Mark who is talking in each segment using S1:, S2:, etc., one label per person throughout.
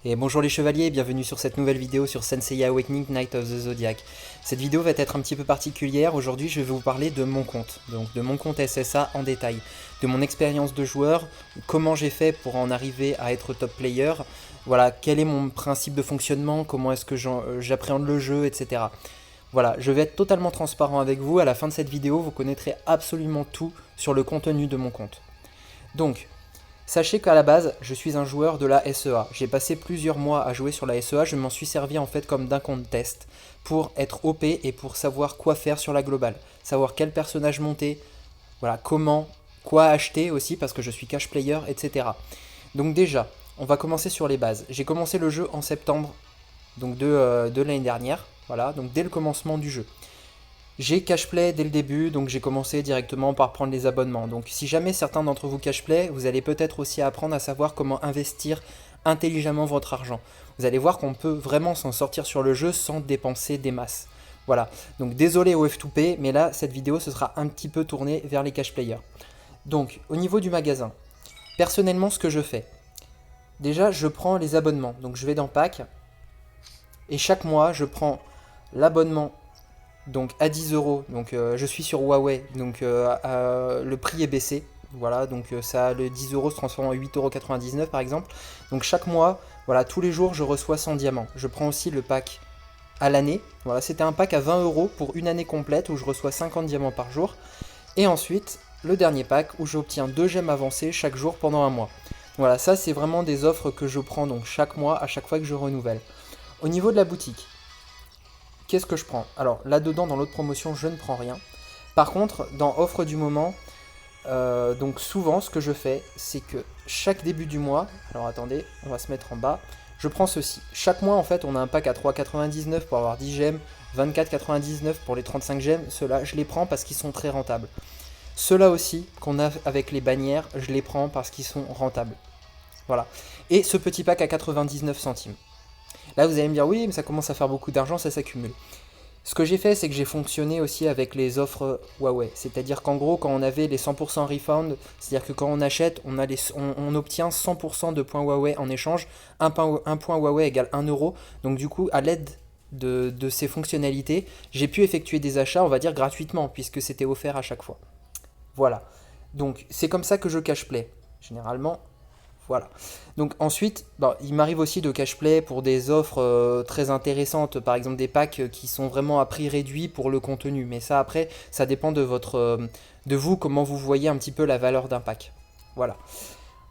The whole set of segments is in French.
S1: Et bonjour les chevaliers, bienvenue sur cette nouvelle vidéo sur Senseiya Awakening Knight of the Zodiac. Cette vidéo va être un petit peu particulière, aujourd'hui je vais vous parler de mon compte, donc de mon compte SSA en détail, de mon expérience de joueur, comment j'ai fait pour en arriver à être top player, voilà, quel est mon principe de fonctionnement, comment est-ce que j'appréhende le jeu, etc. Voilà, je vais être totalement transparent avec vous, à la fin de cette vidéo vous connaîtrez absolument tout sur le contenu de mon compte. Donc, sachez qu'à la base, je suis un joueur de la SEA. J'ai passé plusieurs mois à jouer sur la SEA, je m'en suis servi en fait comme d'un compte test pour être OP et pour savoir quoi faire sur la globale. Savoir quel personnage monter, voilà, comment, quoi acheter aussi parce que je suis cash player, etc. Donc déjà, on va commencer sur les bases. J'ai commencé le jeu en septembre donc de l'année dernière, voilà, donc dès le commencement du jeu. J'ai cash-play dès le début, donc j'ai commencé directement par prendre les abonnements. Donc si jamais certains d'entre vous cash-play, vous allez peut-être aussi apprendre à savoir comment investir intelligemment votre argent. Vous allez voir qu'on peut vraiment s'en sortir sur le jeu sans dépenser des masses. Voilà, donc désolé au F2P, mais là, cette vidéo, ce sera un petit peu tournée vers les cash-players. Donc, au niveau du magasin, personnellement, ce que je fais, déjà, je prends les abonnements. Donc je vais dans Pack, et chaque mois, je prends l'abonnement donc à 10 euros, donc je suis sur Huawei, donc le prix est baissé, voilà, donc ça, le 10 euros se transforme en 8,99 € par exemple, donc chaque mois, voilà, tous les jours je reçois 100 diamants. Je prends aussi le pack à l'année, voilà, c'était un pack à 20 € pour une année complète où je reçois 50 diamants par jour, et ensuite le dernier pack où j'obtiens 2 gemmes avancées chaque jour pendant un mois. Voilà, ça c'est vraiment des offres que je prends donc chaque mois à chaque fois que je renouvelle. Au niveau de la boutique, qu'est-ce que je prends? Alors là-dedans, dans l'autre promotion, je ne prends rien. Par contre, dans offre du moment, donc souvent, ce que je fais, c'est que chaque début du mois, alors attendez, on va se mettre en bas, je prends ceci. Chaque mois, en fait, on a un pack à 3,99 pour avoir 10 gemmes, 24,99 pour les 35 gemmes. Ceux-là, je les prends parce qu'ils sont très rentables. Ceux-là aussi, qu'on a avec les bannières, je les prends parce qu'ils sont rentables. Voilà. Et ce petit pack à 99 centimes. Là, vous allez me dire, oui, mais ça commence à faire beaucoup d'argent, ça s'accumule. Ce que j'ai fait, c'est que j'ai fonctionné aussi avec les offres Huawei. C'est-à-dire qu'en gros, quand on avait les 100% refund, c'est-à-dire que quand on achète, on obtient 100% de points Huawei en échange. Un point Huawei égale 1 euro. Donc du coup, à l'aide de ces fonctionnalités, j'ai pu effectuer des achats, on va dire gratuitement, puisque c'était offert à chaque fois. Voilà. Donc c'est comme ça que je cash play. Généralement, voilà. Donc ensuite, il m'arrive aussi de cash play pour des offres très intéressantes, par exemple des packs qui sont vraiment à prix réduit pour le contenu. Mais ça après, ça dépend de vous, comment vous voyez un petit peu la valeur d'un pack. Voilà.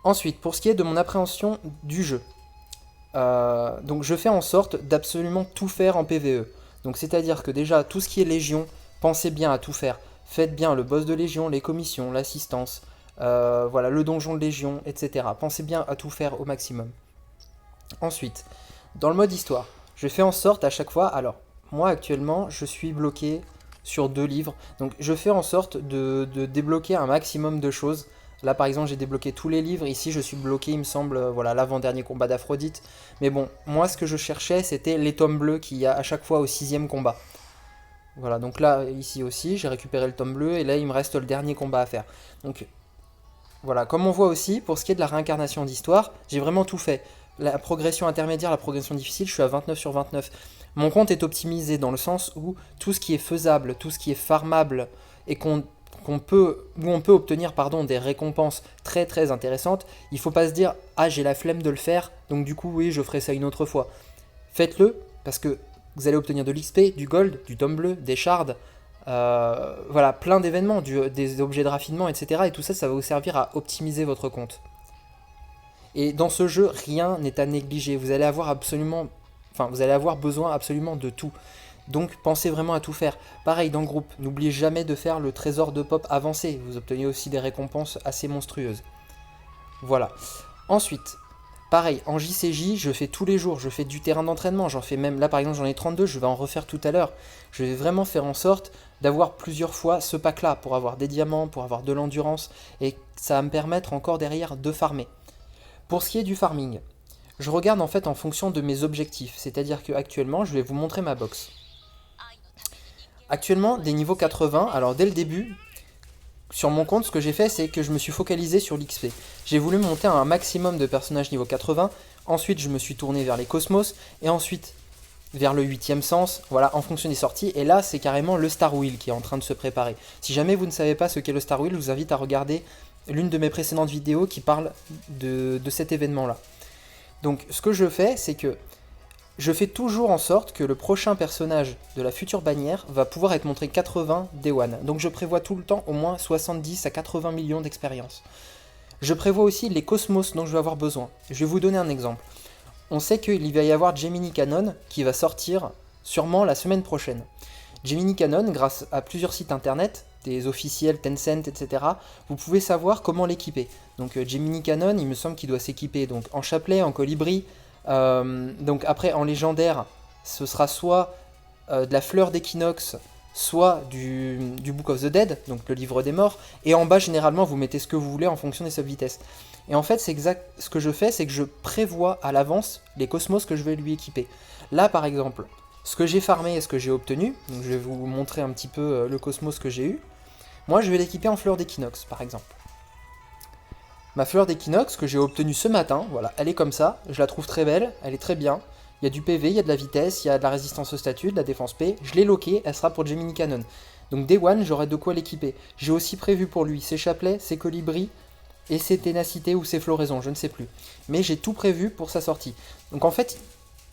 S1: Ensuite, pour ce qui est de mon appréhension du jeu, donc je fais en sorte d'absolument tout faire en PvE. Donc c'est-à-dire que déjà, tout ce qui est Légion, pensez bien à tout faire. Faites bien le boss de Légion, les commissions, l'assistance, voilà, le donjon de Légion, etc. Pensez bien à tout faire au maximum. Ensuite, dans le mode histoire, je fais en sorte à chaque fois, alors, moi actuellement, je suis bloqué sur 2 livres, donc je fais en sorte de débloquer un maximum de choses. Là par exemple j'ai débloqué tous les livres, ici je suis bloqué il me semble, voilà l'avant-dernier combat d'Aphrodite. Mais bon, moi ce que je cherchais c'était les tomes bleus qu'il y a à chaque fois au 6ème combat. Voilà, donc là ici aussi j'ai récupéré le tome bleu et là il me reste le dernier combat à faire. Donc voilà, comme on voit aussi, pour ce qui est de la réincarnation d'histoire, j'ai vraiment tout fait. La progression intermédiaire, la progression difficile, je suis à 29 sur 29. Mon compte est optimisé dans le sens où tout ce qui est faisable, tout ce qui est farmable et où on peut obtenir des récompenses très très intéressantes, il ne faut pas se dire « Ah, j'ai la flemme de le faire, donc du coup, oui, je ferai ça une autre fois ». Faites-le, parce que vous allez obtenir de l'XP, du gold, du tome bleu, des shards, voilà, plein d'événements, des objets de raffinement, etc. Et tout ça, ça va vous servir à optimiser votre compte. Et dans ce jeu, rien n'est à négliger. Vous allez avoir besoin absolument de tout. Donc pensez vraiment à tout faire. Pareil dans le groupe, n'oubliez jamais de faire le trésor de pop avancé. Vous obtenez aussi des récompenses assez monstrueuses. Voilà. Ensuite, pareil, en JCJ, je fais tous les jours, je fais du terrain d'entraînement, j'en fais même, là par exemple j'en ai 32, je vais en refaire tout à l'heure. Je vais vraiment faire en sorte d'avoir plusieurs fois ce pack-là, pour avoir des diamants, pour avoir de l'endurance, et ça va me permettre encore derrière de farmer. Pour ce qui est du farming, je regarde en fait en fonction de mes objectifs, c'est-à-dire qu'actuellement, je vais vous montrer ma box. Actuellement, des niveaux 80, alors dès le début, sur mon compte, ce que j'ai fait, c'est que je me suis focalisé sur l'XP. J'ai voulu monter à un maximum de personnages niveau 80 Ensuite, je me suis tourné vers les cosmos, et ensuite vers le 8e sens, voilà, en fonction des sorties. Et là, c'est carrément le Star Wheel qui est en train de se préparer. Si jamais vous ne savez pas ce qu'est le Star Wheel, je vous invite à regarder l'une de mes précédentes vidéos qui parle de cet événement-là. Donc, ce que je fais, c'est que je fais toujours en sorte que le prochain personnage de la future bannière va pouvoir être montré 80 Day One. Donc je prévois tout le temps au moins 70 à 80 millions d'expérience. Je prévois aussi les cosmos dont je vais avoir besoin. Je vais vous donner un exemple. On sait qu'il va y avoir Gemini Cannon qui va sortir sûrement la semaine prochaine. Gemini Cannon, grâce à plusieurs sites internet, des officiels, Tencent, etc., vous pouvez savoir comment l'équiper. Donc Gemini Cannon, il me semble qu'il doit s'équiper donc en chapelet, en colibri. Donc après en légendaire, ce sera soit de la fleur d'équinoxe, soit du Book of the Dead, donc le livre des morts, et en bas généralement vous mettez ce que vous voulez en fonction des sub-vitesses. Et en fait c'est exact ce que je fais, c'est que je prévois à l'avance les cosmos que je vais lui équiper. Là par exemple, ce que j'ai farmé et ce que j'ai obtenu, donc je vais vous montrer un petit peu le cosmos que j'ai eu. Moi je vais l'équiper en fleur d'équinoxe par exemple. Ma fleur d'équinoxe que j'ai obtenue ce matin, voilà, elle est comme ça, je la trouve très belle, elle est très bien. Il y a du PV, il y a de la vitesse, il y a de la résistance au statut, de la défense P. Je l'ai loquée, elle sera pour Gemini Cannon. Donc Day One, j'aurai de quoi l'équiper. J'ai aussi prévu pour lui ses chapelets, ses colibris et ses ténacités ou ses floraisons, je ne sais plus. Mais j'ai tout prévu pour sa sortie. Donc en fait,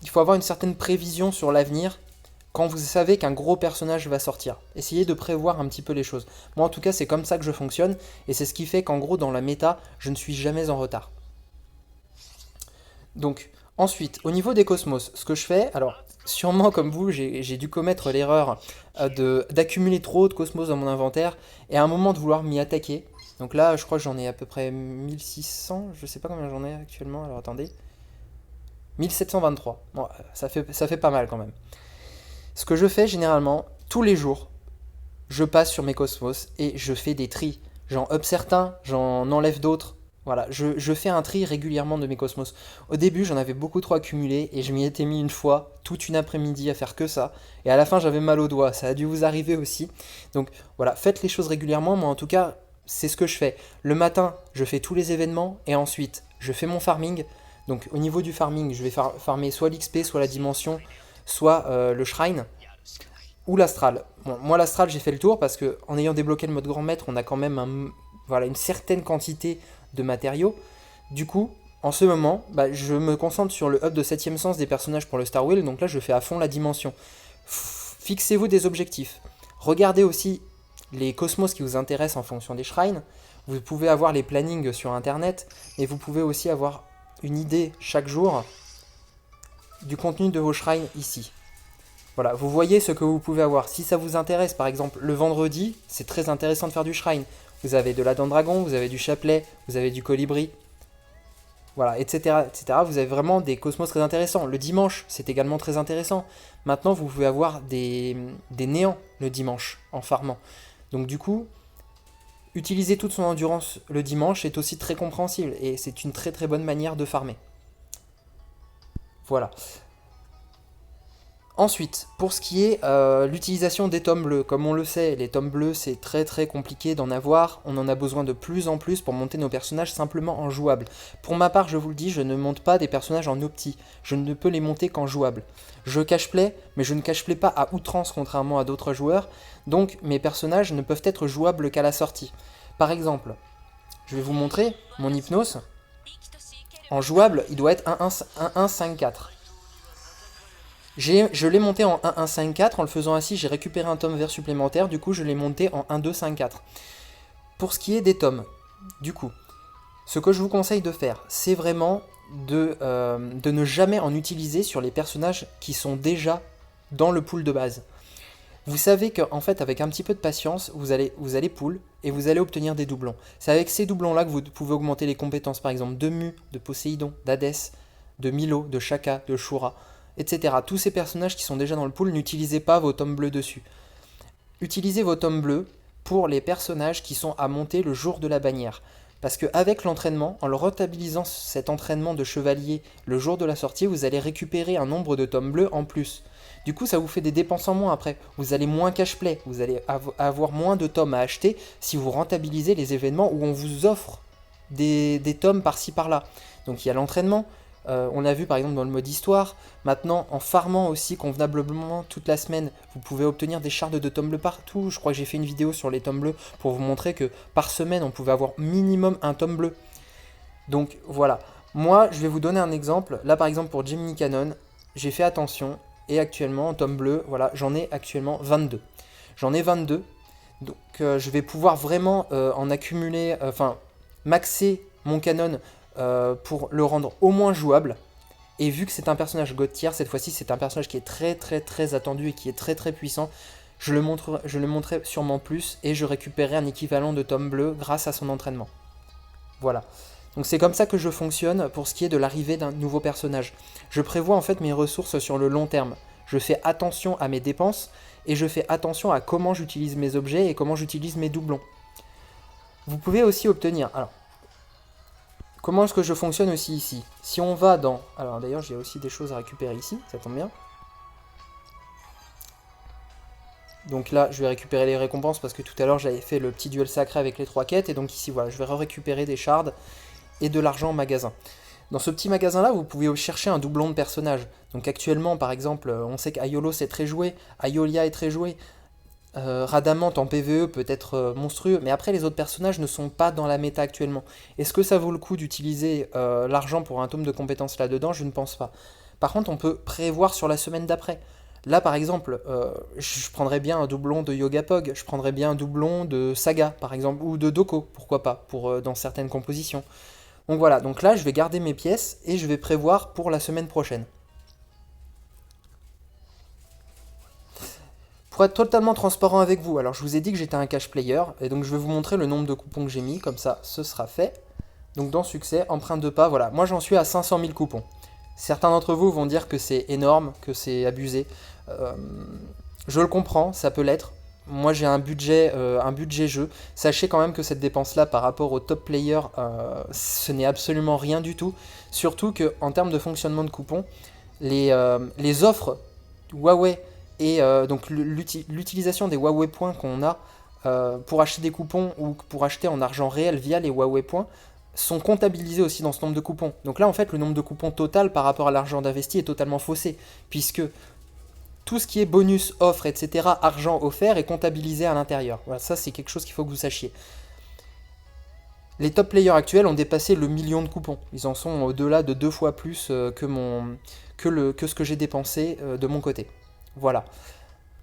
S1: il faut avoir une certaine prévision sur l'avenir quand vous savez qu'un gros personnage va sortir. Essayez de prévoir un petit peu les choses. Moi en tout cas c'est comme ça que je fonctionne, et c'est ce qui fait qu'en gros dans la méta, je ne suis jamais en retard. Donc ensuite, au niveau des cosmos, ce que je fais, alors sûrement comme vous, j'ai dû commettre l'erreur d'accumuler trop de cosmos dans mon inventaire, et à un moment de vouloir m'y attaquer. Donc là je crois que j'en ai à peu près 1600, je sais pas combien j'en ai actuellement, alors attendez. 1723, bon, ça fait pas mal quand même. Ce que je fais généralement, tous les jours, je passe sur mes cosmos et je fais des tris. J'en up certains, j'en enlève d'autres. Voilà, je fais un tri régulièrement de mes cosmos. Au début, j'en avais beaucoup trop accumulé et je m'y étais mis une fois, toute une après-midi à faire que ça. Et à la fin, j'avais mal aux doigts. Ça a dû vous arriver aussi. Donc voilà, faites les choses régulièrement. Moi, en tout cas, c'est ce que je fais. Le matin, je fais tous les événements et ensuite, je fais mon farming. Donc au niveau du farming, je vais farmer soit l'XP, soit la dimension, soit le shrine, ou l'astral. Bon, moi l'astral j'ai fait le tour parce que en ayant débloqué le mode grand maître, on a quand même voilà, une certaine quantité de matériaux. Du coup, en ce moment, je me concentre sur le up de 7ème sens des personnages pour le Star Wheel, donc là je fais à fond la dimension. Fixez-vous des objectifs. Regardez aussi les cosmos qui vous intéressent en fonction des shrines. Vous pouvez avoir les plannings sur internet, et vous pouvez aussi avoir une idée chaque jour du contenu de vos shrines ici. Voilà, vous voyez ce que vous pouvez avoir. Si ça vous intéresse, par exemple, le vendredi, c'est très intéressant de faire du shrine. Vous avez de la dent de dragon, vous avez du chapelet, vous avez du colibri, voilà, etc., etc. Vous avez vraiment des cosmos très intéressants. Le dimanche, c'est également très intéressant. Maintenant, vous pouvez avoir des néants le dimanche en farmant. Donc du coup, utiliser toute son endurance le dimanche est aussi très compréhensible et c'est une très très bonne manière de farmer. Voilà. Ensuite, pour ce qui est l'utilisation des tomes bleus, comme on le sait, les tomes bleus c'est très très compliqué d'en avoir, on en a besoin de plus en plus pour monter nos personnages simplement en jouable. Pour ma part, je vous le dis, je ne monte pas des personnages en opti, je ne peux les monter qu'en jouable. Je cache-play, mais je ne cache-play pas à outrance contrairement à d'autres joueurs, donc mes personnages ne peuvent être jouables qu'à la sortie. Par exemple, je vais vous montrer mon Hypnos, en jouable il doit être 1-1-5-4. Je l'ai monté en 1-1-5-4, en le faisant ainsi j'ai récupéré un tome vert supplémentaire, du coup je l'ai monté en 1-2-5-4. Pour ce qui est des tomes, du coup, ce que je vous conseille de faire, c'est vraiment de ne jamais en utiliser sur les personnages qui sont déjà dans le pool de base. Vous savez qu'en fait avec un petit peu de patience, vous allez pool et vous allez obtenir des doublons. C'est avec ces doublons là que vous pouvez augmenter les compétences, par exemple de Mu, de Poséidon, d'Hadès, de Milo, de Shaka, de Shura, etc. Tous ces personnages qui sont déjà dans le pool, n'utilisez pas vos tomes bleus dessus. Utilisez vos tomes bleus pour les personnages qui sont à monter le jour de la bannière. Parce qu'avec l'entraînement, en le rentabilisant cet entraînement de chevalier le jour de la sortie, vous allez récupérer un nombre de tomes bleus en plus. Du coup, ça vous fait des dépenses en moins après. Vous allez moins cash-play, vous allez avoir moins de tomes à acheter si vous rentabilisez les événements où on vous offre des tomes par-ci par-là. Donc il y a l'entraînement. On l'a vu par exemple dans le mode histoire. Maintenant, en farmant aussi convenablement toute la semaine, vous pouvez obtenir des shards de tome bleu partout. Je crois que j'ai fait une vidéo sur les tomes bleus pour vous montrer que par semaine, on pouvait avoir minimum un tome bleu. Donc voilà. Moi, je vais vous donner un exemple. Là, par exemple, pour Gemini Cannon, j'ai fait attention. Et actuellement, en tome bleu, voilà, j'en ai actuellement 22. J'en ai 22. Donc je vais pouvoir vraiment en accumuler, maxer mon canon pour le rendre au moins jouable. Et vu que c'est un personnage God tier, cette fois-ci c'est un personnage qui est très très très attendu et qui est très très puissant, je le montrerai sûrement plus et je récupérerai un équivalent de tome bleu grâce à son entraînement. Voilà. Donc c'est comme ça que je fonctionne pour ce qui est de l'arrivée d'un nouveau personnage. Je prévois en fait mes ressources sur le long terme. Je fais attention à mes dépenses et je fais attention à comment j'utilise mes objets et comment j'utilise mes doublons. Vous pouvez aussi obtenir... Alors, comment est-ce que je fonctionne aussi ici? Si on va dans... Alors d'ailleurs j'ai aussi des choses à récupérer ici, ça tombe bien. Donc là je vais récupérer les récompenses parce que tout à l'heure j'avais fait le petit duel sacré avec les 3 quêtes. Et donc ici voilà, je vais récupérer des shards et de l'argent en magasin. Dans ce petit magasin là vous pouvez chercher un doublon de personnage. Donc actuellement par exemple on sait qu'Aiolos est très joué, Aiolia est très joué. Radamant en PvE peut être monstrueux, mais après les autres personnages ne sont pas dans la méta actuellement. Est-ce que ça vaut le coup d'utiliser l'argent pour un tome de compétences là-dedans? Je ne pense pas. Par contre, on peut prévoir sur la semaine d'après. Là, par exemple, je prendrais bien un doublon de Yogapog, je prendrais bien un doublon de Saga, par exemple, ou de Doko, pourquoi pas, pour, dans certaines compositions. Donc voilà, donc là, je vais garder mes pièces et je vais prévoir pour la semaine prochaine. Pour être totalement transparent avec vous, alors je vous ai dit que j'étais un cash player, et donc je vais vous montrer le nombre de coupons que j'ai mis, comme ça ce sera fait. Donc dans succès, empreinte de pas, voilà, moi j'en suis à 500 000 coupons. Certains d'entre vous vont dire que c'est énorme, que c'est abusé. Je le comprends, ça peut l'être. Moi j'ai un budget jeu. Sachez quand même que cette dépense-là par rapport au top player, ce n'est absolument rien du tout. Surtout qu'en termes de fonctionnement de coupons, les offres Huawei et donc l'utilisation des Huawei points qu'on a pour acheter des coupons ou pour acheter en argent réel via les Huawei points sont comptabilisés aussi dans ce nombre de coupons. Donc là en fait le nombre de coupons total par rapport à l'argent d'investi est totalement faussé, puisque tout ce qui est bonus, offre, etc., argent offert est comptabilisé à l'intérieur. Voilà, ça c'est quelque chose qu'il faut que vous sachiez. Les top players actuels ont dépassé le million de coupons. Ils en sont au-delà de 2 fois plus que ce que j'ai dépensé de mon côté. Voilà.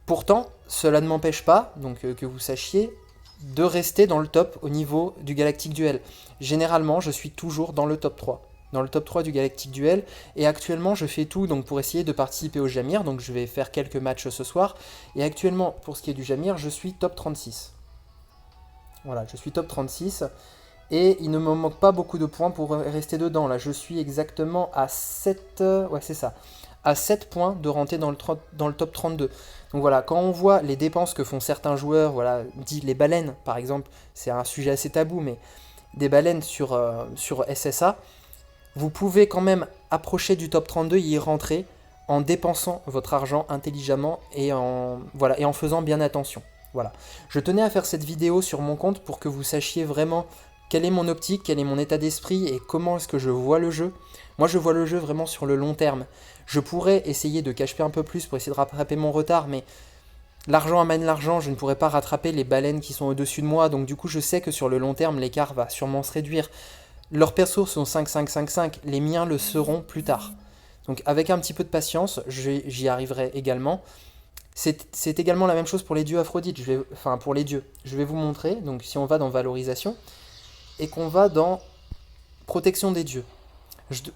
S1: Pourtant, cela ne m'empêche pas, donc que vous sachiez, de rester dans le top au niveau du Galactic Duel. Généralement, je suis toujours dans le top 3. Dans le top 3 du Galactic Duel. Et actuellement, je fais tout donc, pour essayer de participer au Jamir. Donc je vais faire quelques matchs ce soir. Et actuellement, pour ce qui est du Jamir, je suis top 36. Voilà, je suis top 36. Et il ne me manque pas beaucoup de points pour rester dedans. Là, je suis exactement à 7... ouais, c'est ça. À 7 points de rentrer dans le top 32. Donc voilà, quand on voit les dépenses que font certains joueurs, voilà, dit les baleines par exemple, c'est un sujet assez tabou, mais des baleines sur SSA, vous pouvez quand même approcher du top 32 et y rentrer en dépensant votre argent intelligemment et en faisant bien attention. Voilà. Je tenais à faire cette vidéo sur mon compte pour que vous sachiez vraiment quelle est mon optique, quel est mon état d'esprit et comment est-ce que je vois le jeu. Moi je vois le jeu vraiment sur le long terme. Je pourrais essayer de cacher un peu plus pour essayer de rattraper mon retard, mais l'argent amène l'argent, je ne pourrais pas rattraper les baleines qui sont au-dessus de moi, donc du coup je sais que sur le long terme l'écart va sûrement se réduire. Leurs persos sont 5-5-5-5, les miens le seront plus tard. Donc avec un petit peu de patience, j'y arriverai également. C'est également la même chose pour les dieux Aphrodite, pour les dieux. Je vais vous montrer, donc si on va dans valorisation, et qu'on va dans protection des dieux.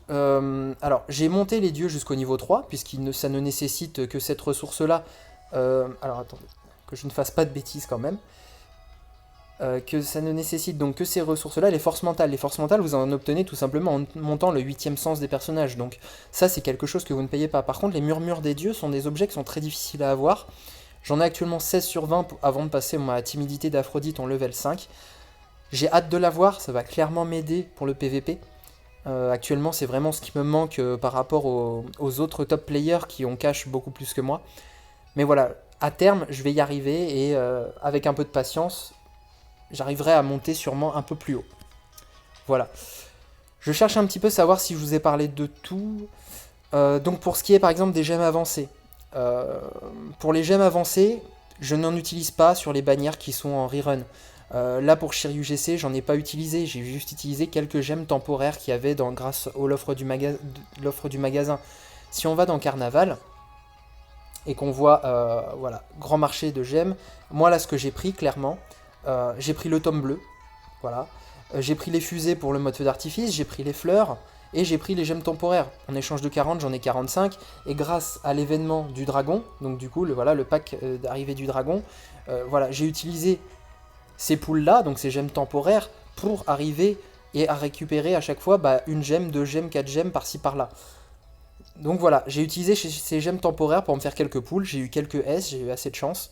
S1: Alors, j'ai monté les dieux jusqu'au niveau 3, ça ne nécessite que cette ressource-là. Alors, attendez, que je ne fasse pas de bêtises quand même. Que ça ne nécessite donc que ces ressources-là, les forces mentales. Les forces mentales, vous en obtenez tout simplement en montant le 8e sens des personnages. Donc, ça, c'est quelque chose que vous ne payez pas. Par contre, les murmures des dieux sont des objets qui sont très difficiles à avoir. J'en ai actuellement 16 sur 20 avant de passer ma timidité d'Aphrodite en level 5. J'ai hâte de l'avoir, ça va clairement m'aider pour le PVP. Actuellement, c'est vraiment ce qui me manque par rapport aux autres top players qui ont cash beaucoup plus que moi. Mais voilà, à terme, je vais y arriver et avec un peu de patience, j'arriverai à monter sûrement un peu plus haut. Voilà. Je cherche un petit peu savoir si je vous ai parlé de tout. Donc pour ce qui est par exemple des gemmes avancées. Pour les gemmes avancées, je n'en utilise pas sur les bannières qui sont en rerun. Là pour Shiryu GC, j'en ai pas utilisé, j'ai juste utilisé quelques gemmes temporaires qu'il y avait grâce à l'offre du magasin. Si on va dans Carnaval et qu'on voit voilà, grand marché de gemmes, moi là ce que j'ai pris clairement, j'ai pris le tome bleu, voilà. J'ai pris les fusées pour le mode feu d'artifice, j'ai pris les fleurs et j'ai pris les gemmes temporaires. En échange de 40, j'en ai 45 et grâce à l'événement du dragon, donc du coup voilà, le pack d'arrivée du dragon, voilà, j'ai utilisé ces poules là, donc ces gemmes temporaires, pour arriver et à récupérer à chaque fois une gemme, 2 gemmes, 4 gemmes par-ci par-là. Donc voilà, j'ai utilisé ces gemmes temporaires pour me faire quelques poules, j'ai eu quelques S, j'ai eu assez de chance.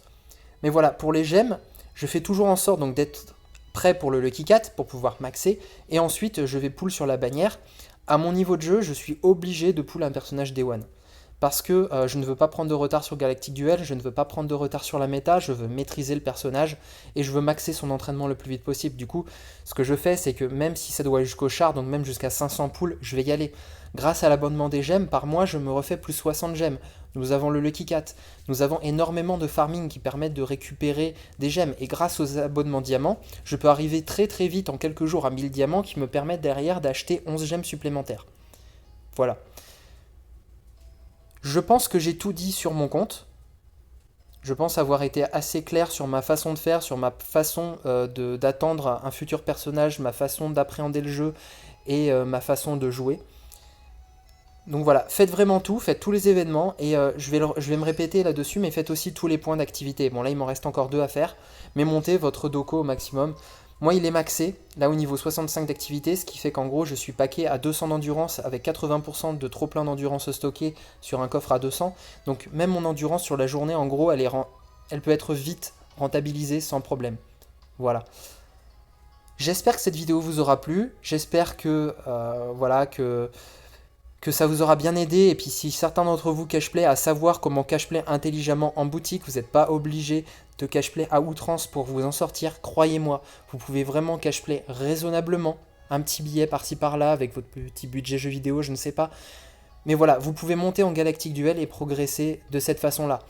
S1: Mais voilà, pour les gemmes, je fais toujours en sorte d'être prêt pour le Lucky Cat, pour pouvoir maxer, et ensuite je vais pull sur la bannière. À mon niveau de jeu, je suis obligé de pull un personnage Day One. Parce que je ne veux pas prendre de retard sur Galactic Duel, je ne veux pas prendre de retard sur la méta, je veux maîtriser le personnage et je veux maxer son entraînement le plus vite possible. Du coup, ce que je fais, c'est que même si ça doit aller jusqu'au char, donc même jusqu'à 500 poules, je vais y aller. Grâce à l'abonnement des gemmes, par mois, je me refais plus 60 gemmes. Nous avons le Lucky Cat, nous avons énormément de farming qui permettent de récupérer des gemmes. Et grâce aux abonnements diamants, je peux arriver très très vite en quelques jours à 1000 diamants qui me permettent derrière d'acheter 11 gemmes supplémentaires. Voilà. Je pense que j'ai tout dit sur mon compte. Je pense avoir été assez clair sur ma façon de faire, sur ma façon d'attendre un futur personnage, ma façon d'appréhender le jeu et ma façon de jouer. Donc voilà, faites vraiment tout, faites tous les événements et je vais me répéter là-dessus, mais faites aussi tous les points d'activité. Bon là il m'en reste encore 2 à faire, mais montez votre doco au maximum. Moi il est maxé, là au niveau 65 d'activité, ce qui fait qu'en gros je suis packé à 200 d'endurance avec 80% de trop plein d'endurance stocké sur un coffre à 200. Donc même mon endurance sur la journée en gros elle peut être vite rentabilisée sans problème. Voilà. J'espère que cette vidéo vous aura plu, j'espère que voilà que ça vous aura bien aidé, et puis si certains d'entre vous cacheplay à savoir comment cacheplay intelligemment en boutique, vous n'êtes pas obligé de cacheplay à outrance pour vous en sortir, croyez-moi, vous pouvez vraiment cacheplay raisonnablement, un petit billet par-ci par-là avec votre petit budget jeu vidéo, je ne sais pas, mais voilà, vous pouvez monter en Galactic Duel et progresser de cette façon-là.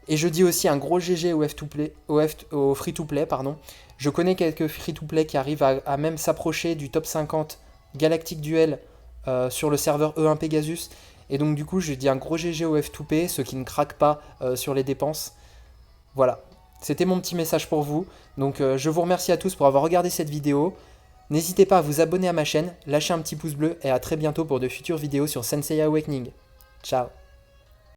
S1: Et je dis aussi un gros GG au free-to-play, pardon. Je connais quelques free-to-play qui arrivent à même s'approcher du top 50 Galactic Duel sur le serveur E1 Pegasus. Et donc du coup, je dis un gros GG au F2P, ceux qui ne craquent pas sur les dépenses. Voilà, c'était mon petit message pour vous. Donc je vous remercie à tous pour avoir regardé cette vidéo. N'hésitez pas à vous abonner à ma chaîne, lâcher un petit pouce bleu et à très bientôt pour de futures vidéos sur Senseiya Awakening. Ciao.